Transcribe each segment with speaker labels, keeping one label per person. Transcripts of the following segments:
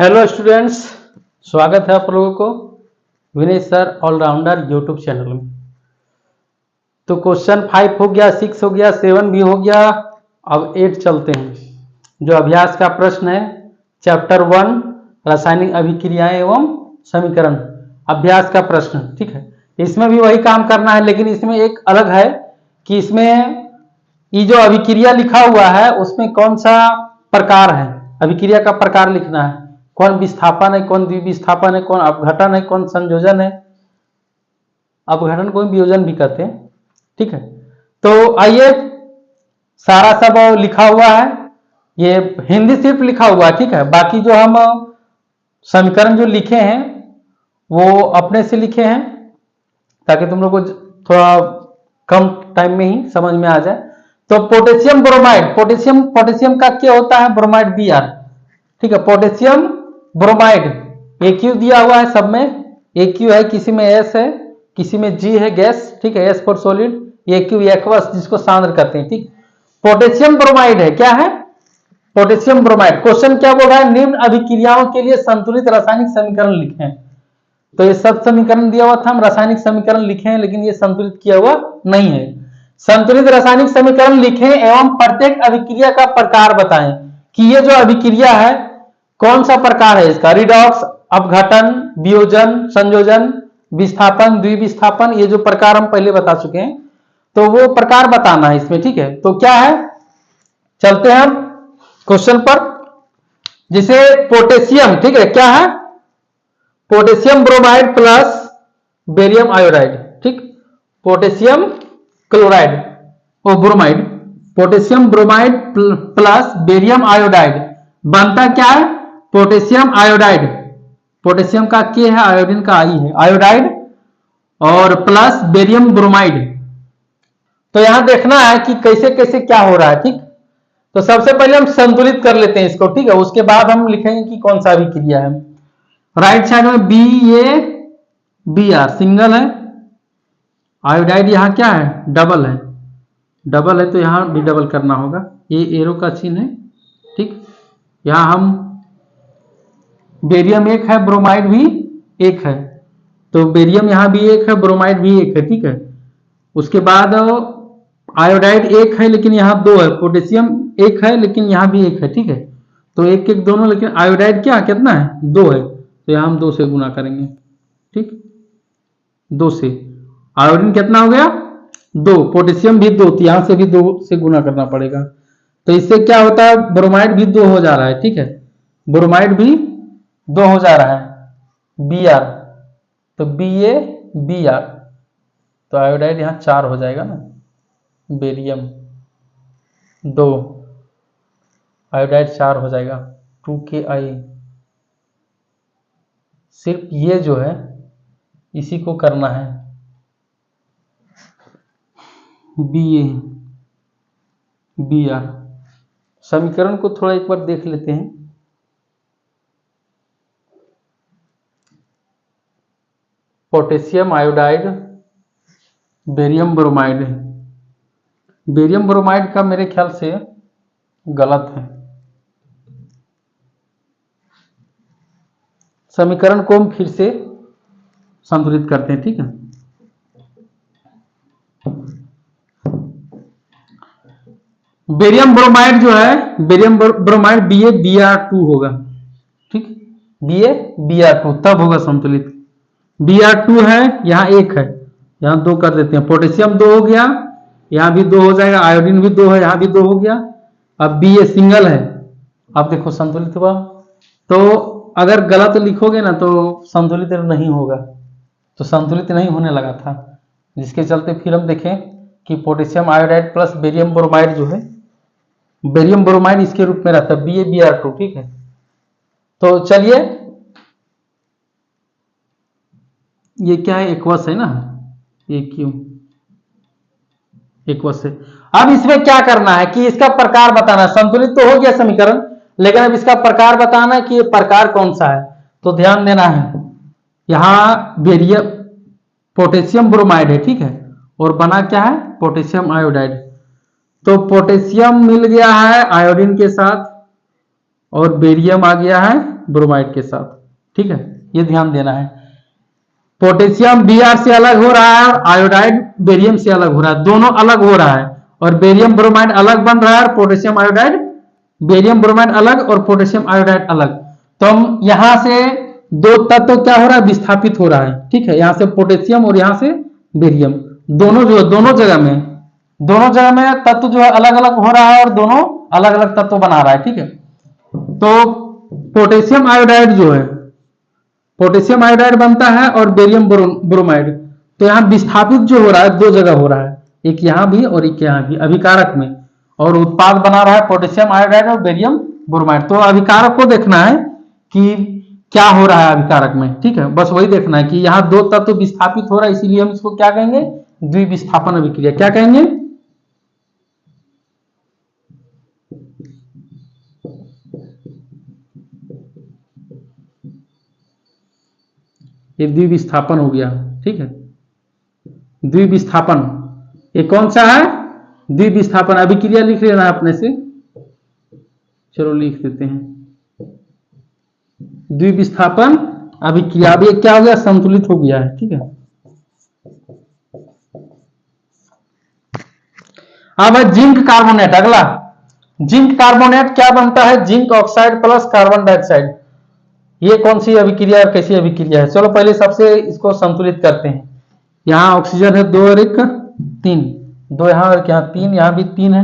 Speaker 1: Hello students, स्वागत है आप लोगों को विनय सर ऑलराउंडर यूट्यूब चैनल में। तो क्वेश्चन 5 हो गया, 6 हो गया, 7 भी हो गया। अब 8 चलते हैं। जो अभ्यास का प्रश्न है चैप्टर 1 रासायनिक अभिक्रियाएं एवं समीकरण, अभ्यास का प्रश्न। ठीक है, इसमें भी वही काम करना है, लेकिन इसमें एक अलग है कि इसमें ये जो अभिक्रिया लिखा हुआ है उसमें कौन सा प्रकार है, अभिक्रिया का प्रकार लिखना है। कौन विस्थापन है, कौन द्विविस्थापन है, कौन अपघटन है, कौन संयोजन है। अपघटन को वियोजन भी कहते हैं। ठीक है, तो आइए, सारा सब लिखा हुआ है, ये हिंदी सिर्फ लिखा हुआ है। ठीक है, बाकी जो हम समीकरण जो लिखे हैं वो अपने से लिखे हैं ताकि तुम लोग को थोड़ा कम टाइम में ही समझ में आ जाए। तो पोटेशियम ब्रोमाइड, पोटेशियम का क्या होता है, ब्रोमाइड Br। ठीक है, पोटेशियम ब्रोमाइड AQ दिया हुआ है, सब में AQ है, किसी में S है, किसी में G है गैस। ठीक है, S for solid, AQ aqueous जिसको सांद्र कहते हैं। ठीक, पोटेशियम ब्रोमाइड है, क्या है, पोटेशियम ब्रोमाइड। क्वेश्चन क्या बोल रहा है, निम्न अभिक्रियाओं के लिए संतुलित रासायनिक समीकरण लिखें। तो ये सब समीकरण दिया हुआ था, हम रासायनिक समीकरण लिखे हैं, लेकिन ये संतुलित किया हुआ नहीं है। संतुलित रासायनिक समीकरण लिखें एवं प्रत्येक अभिक्रिया का प्रकार बताएं कि ये जो अभिक्रिया है कौन सा प्रकार है इसका, रिडॉक्स, अपघटन, वियोजन, संयोजन, विस्थापन, द्विविस्थापन, ये जो प्रकार हम पहले बता चुके हैं, तो वो प्रकार बताना है इसमें। ठीक है, तो क्या है, चलते हैं हम क्वेश्चन पर। जिसे पोटेशियम, ठीक है, क्या है, potassium bromide plus barium iodide. ठीक, पोटेशियम क्लोराइड और bromide, potassium bromide plus barium iodide बनता क्या है, पोटेशियम आयोडाइड। पोटेशियम का के है, आयोडीन का आई है, आयोडाइड और प्लस बेरियम ब्रोमाइड। तो यहां देखना है कि कैसे कैसे क्या हो रहा है। ठीक, तो सबसे पहले हम संतुलित कर लेते हैं इसको। ठीक है, उसके बाद हम लिखेंगे कि कौन सा अभिक्रिया है। राइट साइड में BaBr सिंगल है, आयोडाइड यहां क्या है, डबल है, डबल है तो यहां भी डबल करना होगा, ये एरो का चिन्ह है। ठीक, यहां हम बेरियम एक है, ब्रोमाइड भी एक है, तो बेरियम यहां भी एक है, ब्रोमाइड भी एक है। ठीक है, उसके बाद आयोडाइड एक है लेकिन यहां दो है, पोटेशियम एक है लेकिन यहां भी एक है। ठीक है, तो एक एक दोनों, लेकिन आयोडाइड क्या कितना है, दो है, तो यहां हम 2 से गुना करेंगे। ठीक, 2 से, आयोडीन कितना हो गया, 2, पोटेशियम भी 2, तो यहां से भी 2 से गुना करना पड़ेगा। तो इससे क्या होता है, ब्रोमाइड भी 2 हो जा रहा है। ठीक है, ब्रोमाइड भी 2 हो जा रहा है, Br, तो BaBr, तो आयोडाइड यहां 4 हो जाएगा ना, बेरियम 2, आयोडाइड 4 हो जाएगा, 2Ki। सिर्फ ये जो है इसी को करना है, BaBr। समीकरण को थोड़ा एक बार देख लेते हैं। Potassium iodide, barium bromide. Barium bromide का मेरे ख्याल से गलत है, समीकरण को हम फिर से संतुलित करते हैं। ठीक है, बेरियम ब्रोमाइड जो है, बेरियम ब्रोमाइड BaBr2 होगा। ठीक, BaBr2 तब होगा संतुलित। Br2 है, यहां 1 है, यहां 2 कर देते हैं, पोटेशियम 2 हो गया, यहां भी 2 हो जाएगा, आयोडीन भी 2 है, यहां भी 2 हो गया। अब Ba सिंगल है, अब देखो संतुलित हुआ। तो अगर गलत लिखोगे ना तो संतुलित नहीं होगा, तो संतुलित नहीं होने लगा था, जिसके चलते फिर हम देखें कि potassium iodide plus barium bromide जो है, बेरियम ब्रोमाइड इसके रूप में रहता है BaBr2। ठीक है, तो चलिए, ये क्या है, एक्वस है ना, AQ एक्वस है। अब इसमें क्या करना है कि इसका प्रकार बताना है। संतुलित तो हो गया समीकरण, लेकिन अब इसका प्रकार बताना है कि ये प्रकार कौन सा है। तो ध्यान देना है, यहां बेरियम पोटेशियम ब्रोमाइड है। ठीक है, और बना क्या है, पोटेशियम आयोडाइड। तो पोटेशियम मिल गया है आयोडीन के साथ और बेरियम आ गया है ब्रोमाइड के साथ। ठीक है, ये ध्यान देना है। पोटेशियम Br से अलग हो रहा है और आयोडाइड बेरियम से अलग हो रहा है, दोनों अलग हो रहा है और बेरियम ब्रोमाइड अलग बन रहा है और पोटेशियम आयोडाइड, बेरियम ब्रोमाइड अलग और पोटेशियम आयोडाइड अलग। तो हम यहां से दो तत्व क्या हो रहा है, विस्थापित हो रहा है। ठीक है, यहां से पोटेशियम और यहां से बेरियम, दोनों जो दोनों जगह में तत्व जो है अलग अलग हो रहा है और दोनों अलग अलग तत्व बना रहा है। ठीक है, तो पोटेशियम आयोडाइड जो है, पोटेशियम आयोडाइड बनता है और बेरियम ब्रोमाइड, तो यहाँ विस्थापित जो हो रहा है दो जगह हो रहा है, एक यहाँ भी और एक यहाँ भी अभिकारक में, और उत्पाद बना रहा है पोटेशियम आयोडाइड और बेरियम ब्रोमाइड। तो अभिकारक को देखना है कि क्या हो रहा है अभिकारक में। ठीक है, बस वही देखना है कि यहाँ दो तत्व विस्थापित हो रहा है, इसीलिए हम इसको क्या कहेंगे, द्विविस्थापन अभिक्रिया। क्या कहेंगे, ये द्विविस्थापन हो गया। ठीक है, द्विविस्थापन, ये कौन सा है, द्विविस्थापन अभिक्रिया लिख लेना है अपने से, चलो लिख देते हैं द्विविस्थापन अभिक्रिया। अब ये क्या हो गया, संतुलित हो गया है। ठीक है, अब है जिंक कार्बोनेट। अगला जिंक कार्बोनेट क्या बनता है, zinc oxide plus carbon dioxide. ये कौन सी अभिक्रिया और कैसी अभिक्रिया है, चलो पहले सबसे इसको संतुलित करते हैं। यहाँ ऑक्सीजन है 2 और 1 3, 2 यहाँ और यहाँ 3, यहाँ भी 3 है,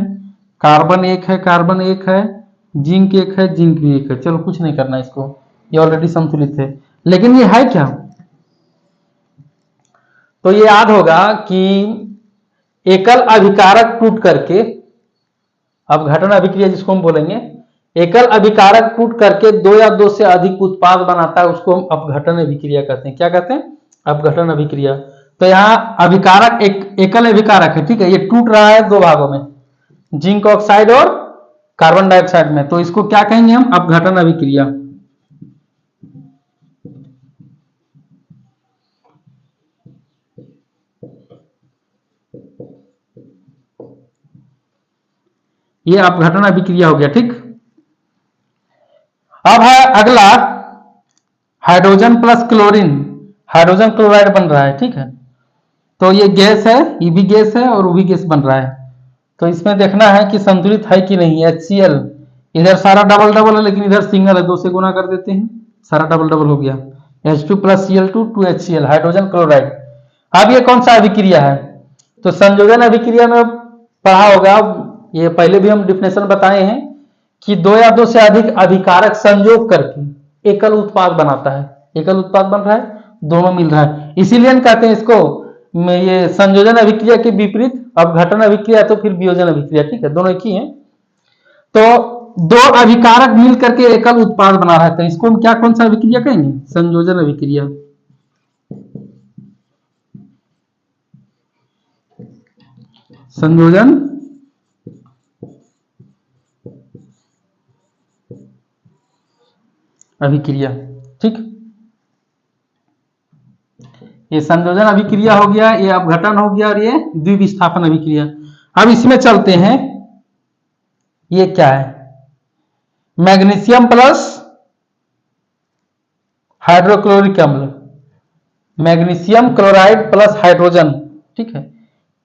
Speaker 1: कार्बन 1 है, कार्बन 1 है, जिंक 1 है, जिंक भी 1 है। चलो कुछ नहीं करना इसको, ये ऑलरेडी संतुलित है। लेकिन ये है क्या, तो ये याद होगा कि एकल अभिकारक टूट करके, अपघटन अभिक्रिया जिसको हम बोलेंगे, एकल अभिकारक टूट करके 2 या 2 से अधिक उत्पाद बनाता है, उसको हम अपघटन अभिक्रिया कहते हैं। क्या कहते हैं, अपघटन अभिक्रिया। तो यहाँ अभिकारक एकल अभिकारक है। ठीक है, ये टूट रहा है 2 भागों में, जिंक ऑक्साइड और कार्बन डाइऑक्साइड में, तो इसको क्या कहेंगे हम, अपघटन अभिक्रिया। ये अपघटन अभिक्रिया हो गया। ठीक, अब है अगला hydrogen plus chlorine, hydrogen chloride बन रहा है। ठीक है, तो ये गैस है, ये भी गैस है और वो भी गैस बन रहा है। तो इसमें देखना है कि संतुलित है कि नहीं। HCl, इधर सारा डबल डबल है लेकिन इधर सिंगल है, 2 से गुना कर देते हैं, सारा डबल डबल हो गया। H2 plus Cl2 2HCl, hydrogen chloride. अब ये कौन सा अभिक्रिया है, तो संयोजन अभिक्रिया में पढ़ा होगा, ये पहले भी हम डिफिनेशन बताए हैं कि 2 या 2 से अधिक अभिकारक संयोग करके एकल उत्पाद बनाता है। एकल उत्पाद बन रहा है, दोनों मिल रहा है, इसीलिए हम कहते हैं इसको ये संयोजन अभिक्रिया के विपरीत अपघटन अभिक्रिया, तो फिर वियोजन अभिक्रिया। ठीक है, दोनों एक ही हैं। तो 2 अभिकारक मिल करके एकल उत्पाद बना रहा है, तो इसको हम क्या, कौन सा अभिक्रिया कहेंगे, संयोजन अभिक्रिया। संयोजन अभिक्रिया। ठीक, ये संयोजन अभिक्रिया हो गया, ये अपघटन हो गया और ये द्विविस्थापन अभिक्रिया। अब इसमें चलते हैं, ये क्या है, मैग्नीशियम प्लस हाइड्रोक्लोरिक अम्ल, मैग्नीशियम क्लोराइड प्लस हाइड्रोजन। ठीक है,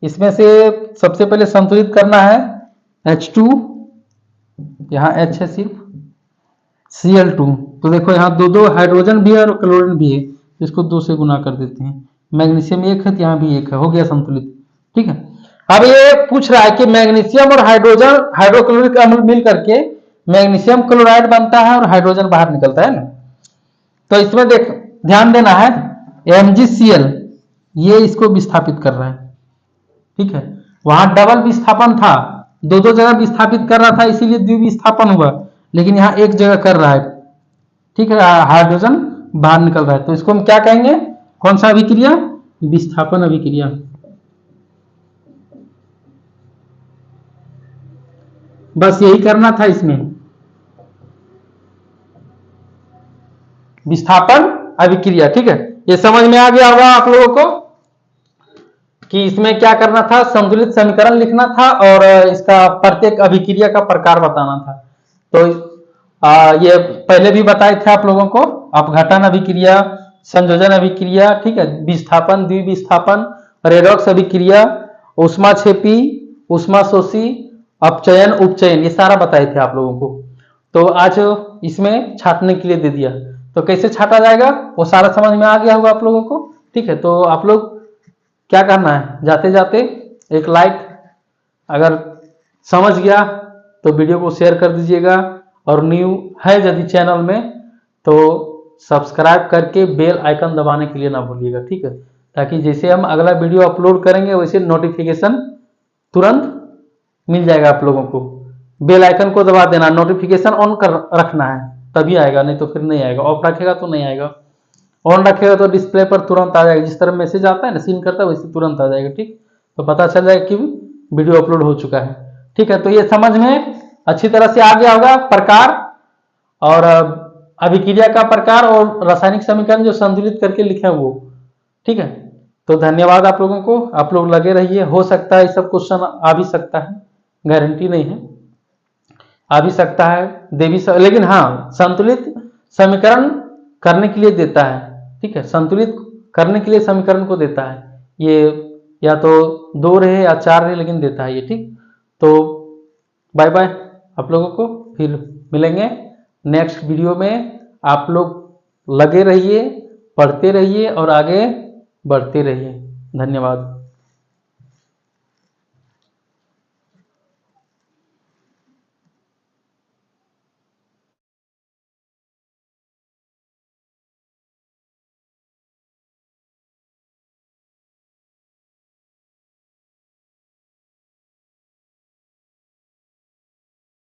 Speaker 1: इसमें से सबसे पहले संतुलित करना है H2, यहाँ H है सिर्फ, Cl2, तो देखो यहाँ 2 हाइड्रोजन भी है और क्लोरीन भी है, इसको 2 से गुना कर देते हैं। मैग्नीशियम 1 है, यहाँ भी 1 है, हो गया संतुलित। ठीक है, अब ये पूछ रहा है कि मैग्नीशियम और हाइड्रोजन, हाइड्रोक्लोरिक अम्ल मिल करके मैग्नीशियम क्लोराइड बनता है और हाइड्रोजन बाहर निकलता है ना। तो इसमें देख ध्यान देना है, MgCl ये इसको विस्थापित कर रहा है। ठीक है, वहां डबल विस्थापन था, 2 जगह विस्थापित कर रहा था, इसीलिए द्विविस्थापन हुआ, लेकिन यहाँ एक जगह कर रहा है। ठीक है, हाइड्रोजन बाहर निकल रहा है, तो इसको हम क्या कहेंगे, कौन सा अभिक्रिया, विस्थापन अभिक्रिया। बस यही करना था इसमें, विस्थापन अभिक्रिया। ठीक है, ये समझ में आ गया होगा आप लोगों को कि इसमें क्या करना था, संतुलित समीकरण लिखना था और इसका प्रत्येक अभिक्रिया का प्रकार बताना था। तो ये पहले भी बताए थे आप लोगों को, अपघटन अभिक्रिया, संयोजन अभिक्रिया, ठीक है, विस्थापन, द्विविस्थापन, रेडॉक्स अभिक्रिया, ऊष्माक्षेपी, ऊष्माशोषी, अपचयन, उपचयन, ये सारा बताए थे आप लोगों को। तो आज इसमें छाटने के लिए दे दिया, तो कैसे छाटा जाएगा वो सारा समझ में आ गया होगा आप लोगों को। ठीक है, तो आप लोग क्या करना है, जाते जाते एक लाइक, अगर समझ गया तो वीडियो को शेयर कर दीजिएगा, और न्यू है यदि चैनल में तो सब्सक्राइब करके बेल आइकन दबाने के लिए ना भूलिएगा। ठीक है, ताकि जैसे हम अगला वीडियो अपलोड करेंगे वैसे नोटिफिकेशन तुरंत मिल जाएगा आप लोगों को। बेल आइकन को दबा देना, नोटिफिकेशन ऑन कर रखना है तभी आएगा, नहीं तो फिर नहीं आएगा। ऑफ रखेगा तो नहीं आएगा, ऑन रखेगा तो डिस्प्ले पर तुरंत आ जाएगा, जिस तरह मैसेज आता है ना सीन करता है वैसे तुरंत आ जाएगा। ठीक, तो पता चल जाएगा कि वीडियो अपलोड हो चुका है। ठीक है, तो ये समझ में अच्छी तरह से आ गया होगा प्रकार, और अभिक्रिया का प्रकार और रासायनिक समीकरण जो संतुलित करके लिखे हैं वो। ठीक है, तो धन्यवाद आप लोगों को, आप लोग लगे रहिए, हो सकता है ये सब क्वेश्चन आ भी सकता है, गारंटी नहीं है, आ भी सकता है, दे भी लेकिन हाँ संतुलित समीकरण करने के लिए देता है। ठीक है, संतुलित करने के लिए समीकरण को देता है, ये या तो 2 रहे या 4 रहे लेकिन देता है ये। ठीक, तो बाय बाय आप लोगों को, फिर मिलेंगे नेक्स्ट वीडियो में। आप लोग लगे रहिए, पढ़ते रहिए और आगे बढ़ते रहिए। धन्यवाद।